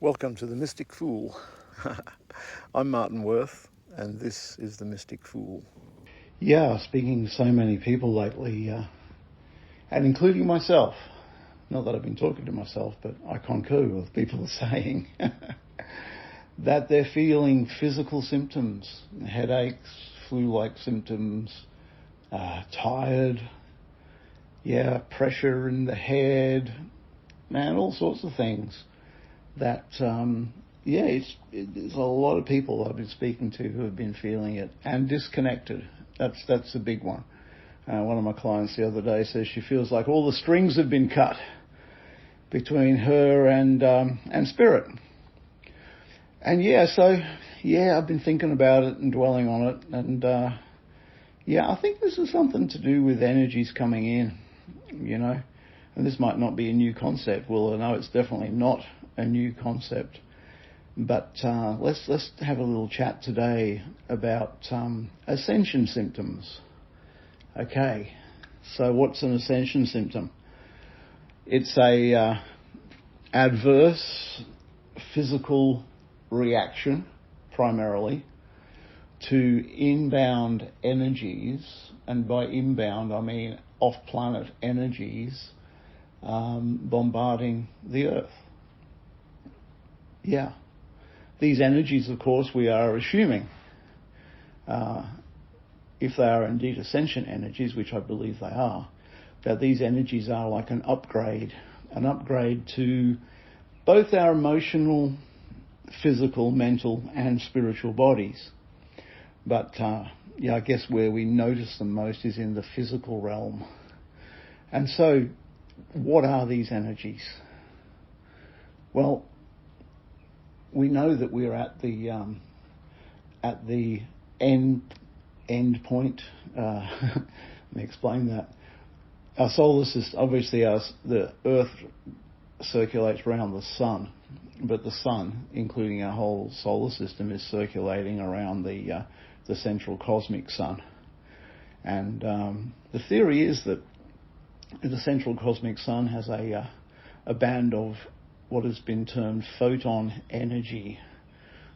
Welcome to the Mystic Fool. I'm Martin Worth, and this is the Mystic Fool. Yeah, speaking to so many people lately, and including myself. Not that I've been talking to myself, but I concur with people saying that they're feeling physical symptoms, headaches, flu-like symptoms, tired, pressure in the head, and all sorts of things. That, there's a lot of people I've been speaking to who have been feeling it, and disconnected. That's a big one. One of my clients the other day says she feels like all the strings have been cut between her and spirit. And I've been thinking about it and dwelling on it, and I think this is something to do with energies coming in, and this might not be a new concept. Well, I know it's definitely not a new concept, but let's have a little chat today about Ascension symptoms. Okay, so what's an Ascension symptom? It's a adverse physical reaction, primarily, to inbound energies, and by inbound I mean off-planet energies bombarding the Earth. Yeah. These energies, of course, we are assuming, if they are indeed Ascension energies, which I believe they are, that these energies are like an upgrade to both our emotional, physical, mental, and spiritual bodies. But, I guess where we notice them most is in the physical realm. And so, what are these energies? Well, we know that we're at the end point. Let me explain that. Our solar system, obviously, the Earth circulates around the Sun, but the Sun, including our whole solar system, is circulating around the central cosmic Sun. And the theory is that the central cosmic Sun has a band of what has been termed photon energy,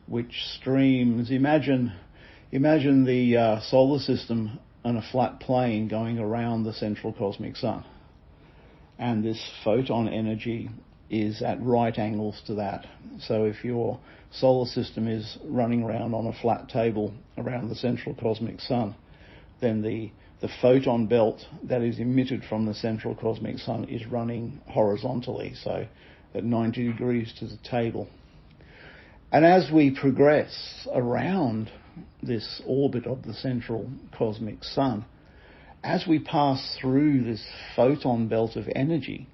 which streams. Imagine the solar system on a flat plane going around the central cosmic Sun, and this photon energy is at right angles to that. So if your solar system is running around on a flat table around the central cosmic Sun, then the photon belt that is emitted from the central cosmic Sun is running horizontally, so at 90 degrees to the table. And as we progress around this orbit of the central cosmic Sun, as we pass through this photon belt of energy,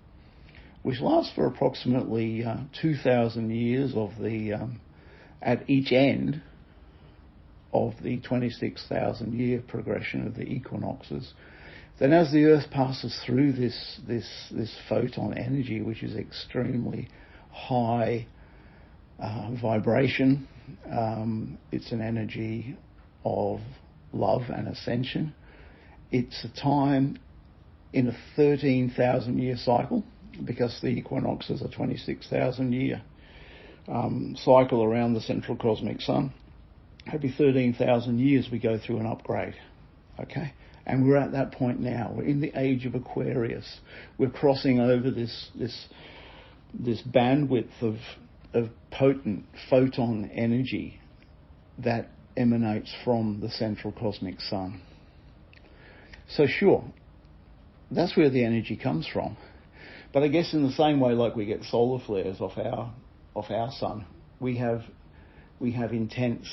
which lasts for approximately 2,000 years at each end of the 26,000-year progression of the equinoxes, then as the Earth passes through this photon energy, which is extremely high vibration, it's an energy of love and ascension. It's a time in a 13,000-year cycle, because the equinoxes are 26,000-year cycle around the central cosmic Sun. Every 13,000 years we go through an upgrade, okay? And we're at that point now. We're in the age of Aquarius. We're crossing over this bandwidth of potent photon energy that emanates from the central cosmic Sun. So sure, that's where the energy comes from. But I guess in the same way, like we get solar flares off our Sun, we have intense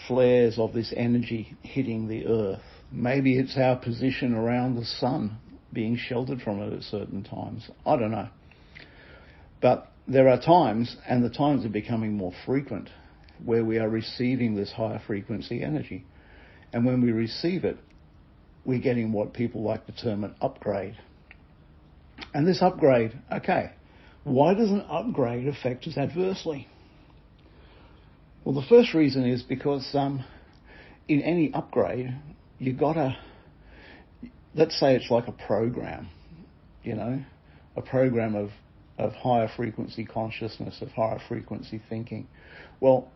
flares of this energy hitting the Earth. Maybe it's our position around the Sun being sheltered from it at certain times. I don't know. But there are times, and the times are becoming more frequent, where we are receiving this higher frequency energy. And when we receive it, we're getting what people like to term an upgrade. And this upgrade, okay, why does an upgrade affect us adversely? Well, the first reason is because in any upgrade, you gotta, let's say it's like a program, a program of of higher frequency consciousness, of higher frequency thinking. Well,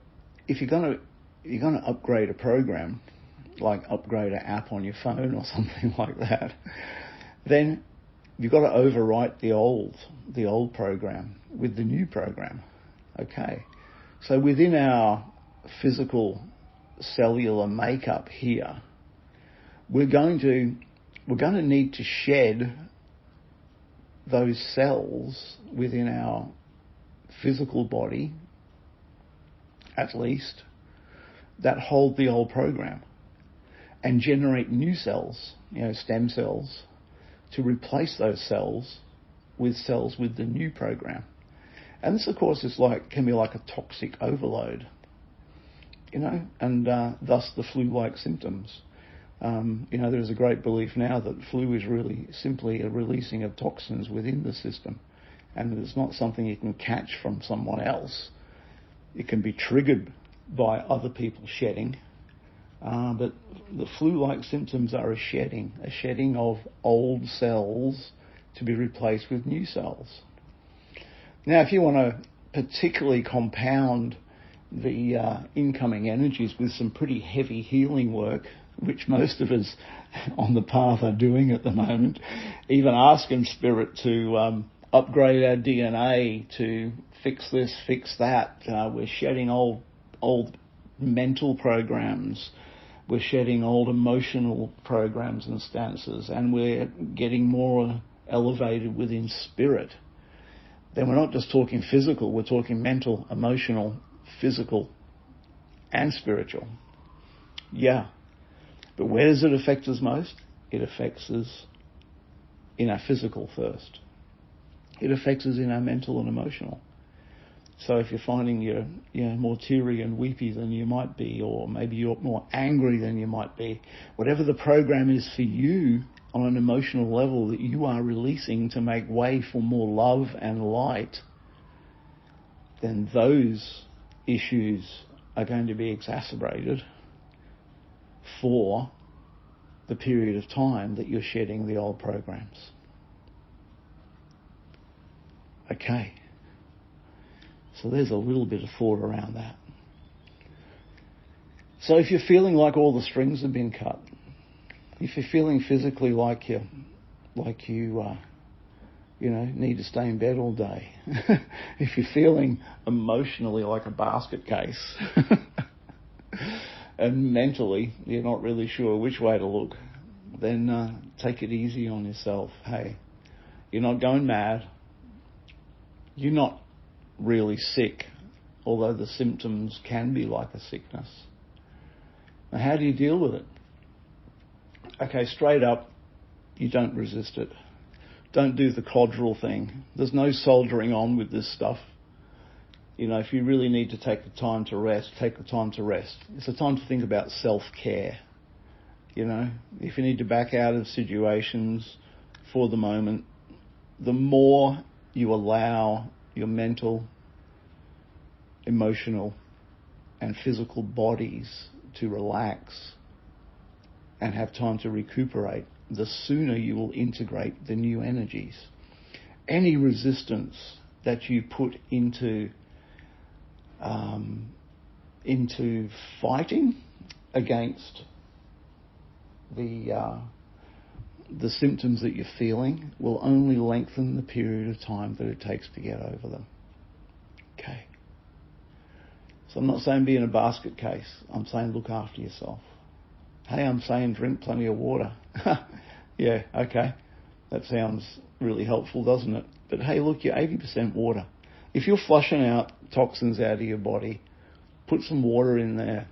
if you're going to upgrade a program, like upgrade an app on your phone or something like that, then you've got to overwrite the old program with the new program. Okay, so within our physical cellular makeup here, we're going to need to shed those cells within our physical body, at least, that hold the old program, and generate new cells, stem cells, to replace those cells with the new program. And this, of course, can be like a toxic overload, and thus the flu-like symptoms. There's a great belief now that flu is really simply a releasing of toxins within the system, and it's not something you can catch from someone else. It can be triggered by other people shedding, but the flu-like symptoms are a shedding of old cells to be replaced with new cells. Now, if you want to particularly compound the incoming energies with some pretty heavy healing work, which most of us on the path are doing at the moment, even asking Spirit to upgrade our DNA, to fix this, fix that. We're shedding old mental programs. We're shedding old emotional programs and stances, and we're getting more elevated within spirit. Then we're not just talking physical, we're talking mental, emotional, physical, and spiritual. Yeah. But where does it affect us most? It affects us in our physical first. It affects us in our mental and emotional. So if you're finding you're more teary and weepy than you might be, or maybe you're more angry than you might be, whatever the program is for you on an emotional level that you are releasing to make way for more love and light, then those issues are going to be exacerbated for the period of time that you're shedding the old programs. Okay. So there's a little bit of thought around that. So if you're feeling like all the strings have been cut, if you're feeling physically like you need to stay in bed all day, if you're feeling emotionally like a basket case, and mentally you're not really sure which way to look, then take it easy on yourself. Hey, you're not going mad. You're not really sick, although the symptoms can be like a sickness. Now, how do you deal with it? Okay, straight up, you don't resist it. Don't do the codral thing. There's no soldiering on with this stuff. If you really need to take the time to rest, take the time to rest. It's a time to think about self-care. If you need to back out of situations for the moment, the more you allow your mental, emotional, and physical bodies to relax and have time to recuperate, the sooner you will integrate the new energies. Any resistance that you put into fighting against the symptoms that you're feeling will only lengthen the period of time that it takes to get over them. Okay. So I'm not saying be in a basket case. I'm saying look after yourself. Hey, I'm saying drink plenty of water. Yeah, okay. That sounds really helpful, doesn't it? But hey, look, you're 80% water. If you're flushing out toxins out of your body, put some water in there.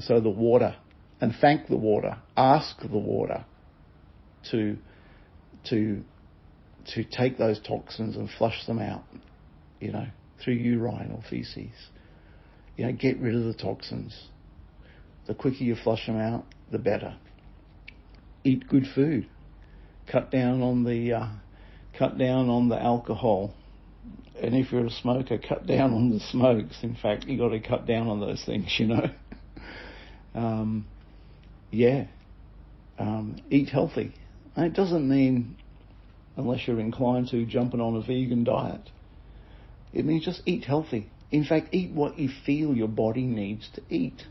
So the water, and thank the water, ask the water to take those toxins and flush them out, through urine or feces. Get rid of the toxins. The quicker you flush them out, the better. Eat good food. Cut down on the alcohol. And if you're a smoker, cut down on the smokes. In fact, you got to cut down on those things, Eat healthy. And it doesn't mean, unless you're inclined to, jumping on a vegan diet. It means just eat healthy. In fact, eat what you feel your body needs to eat.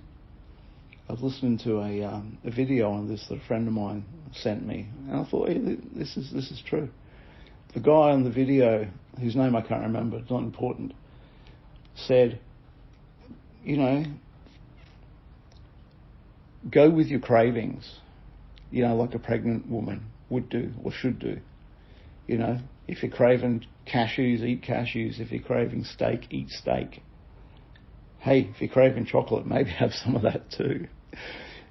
I was listening to a video on this that a friend of mine sent me, and I thought, hey, this is true. The guy on the video, whose name I can't remember, it's not important, said, go with your cravings, like a pregnant woman would do or should do. If you're craving cashews, eat cashews. If you're craving steak, eat steak. Hey, if you're craving chocolate, maybe have some of that too.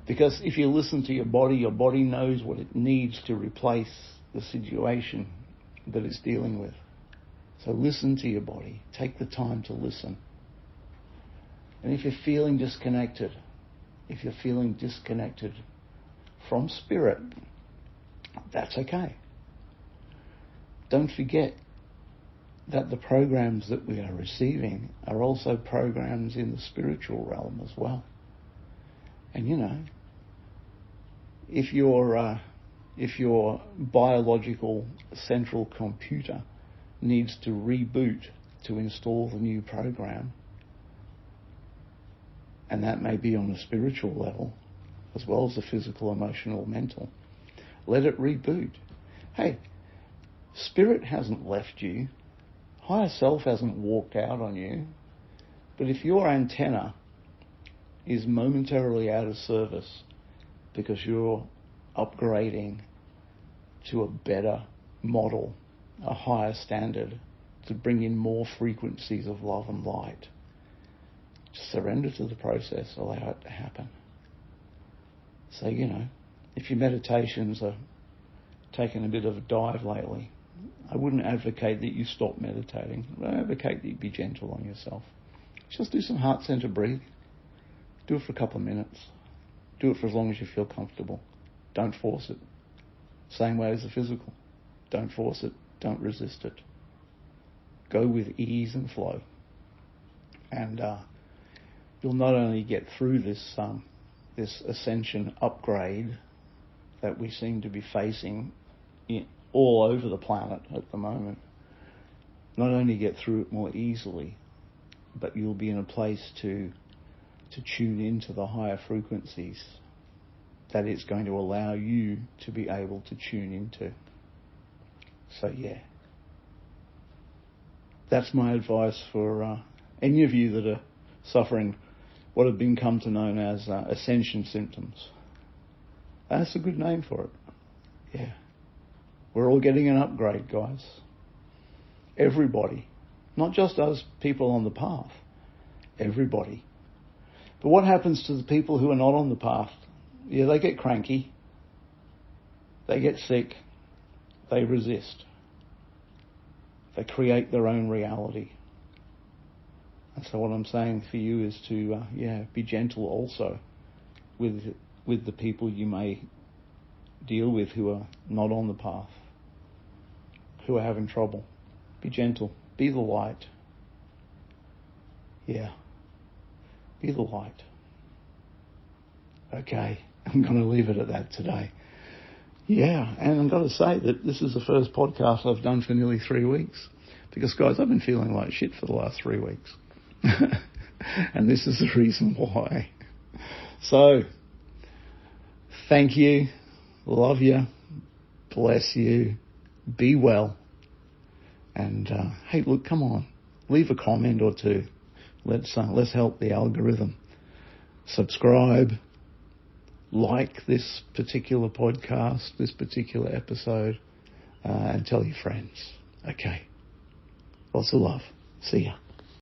Because if you listen to your body knows what it needs to replace the situation that it's dealing with. So listen to your body. Take the time to listen. And if you're feeling disconnected, from spirit, that's okay. Don't forget that the programs that we are receiving are also programs in the spiritual realm as well. And if your biological central computer needs to reboot to install the new program, and that may be on a spiritual level as well as the physical, emotional, mental, let it reboot. Hey, spirit hasn't left you. Higher self hasn't walked out on you. But if your antenna is momentarily out of service because you're upgrading to a better model, a higher standard, to bring in more frequencies of love and light, surrender to the process, allow it to happen. So, if your meditations are taking a bit of a dive lately, I wouldn't advocate that you stop meditating. I advocate that you be gentle on yourself. Just do some heart-centered breathing. Do it for a couple of minutes. Do it for as long as you feel comfortable. Don't force it. Same way as the physical. Don't force it. Don't resist it. Go with ease and flow. And you'll not only get through this ascension upgrade that we seem to be facing all over the planet at the moment, not only get through it more easily, but you'll be in a place to tune into the higher frequencies that it's going to allow you to be able to tune into. So that's my advice for any of you that are suffering what have been come to known as Ascension symptoms. That's a good name for it. Yeah. We're all getting an upgrade, guys. Everybody. Not just us people on the path. Everybody. But what happens to the people who are not on the path? Yeah, they get cranky. They get sick. They resist. They create their own reality. And so what I'm saying for you is to, be gentle also with the people you may deal with who are not on the path, who are having trouble. Be gentle. Be the light. Yeah. Be the light. Okay. I'm going to leave it at that today. Yeah. And I've got to say that this is the first podcast I've done for nearly 3 weeks. Because, guys, I've been feeling like shit for the last 3 weeks. And this is the reason why. So, thank you. Love you. Bless you. Be well. And, hey, look, come on. Leave a comment or two. Let's help the algorithm. Subscribe. Like this particular podcast, this particular episode, and tell your friends. Okay. Lots of love. See ya.